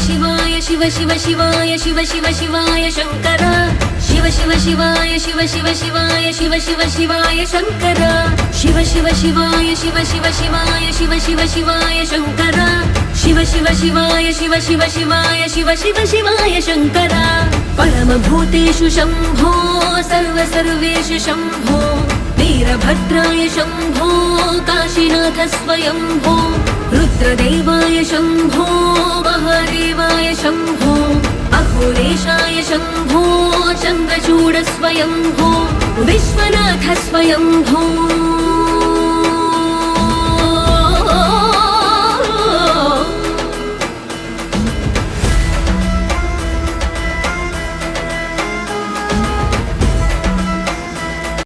शिवाय शिव शिव शिवाय शिव शिव शिवाय शंकर शिव शिव शिवाय शिव शिव शिवाय शिव शिव शिवाय शंकर शिव शिव शिवाय शिव शिव शिवाय शिव शिव शिवाय शंकर शिव शिव शिवाय शिव शिव शिवाय शिव शिव शिवाय शंकर परम भूतेषु शंभो सर्व सर्वेषु शंभो वीरभद्राय शंभो काशीनाथ स्वयंभो रुद्रदेवाय शंभो महादेवाय शंभो अघोरेशाय शंभो चन्द्रचूड स्वयंभो विश्वनाथ स्वयंभो।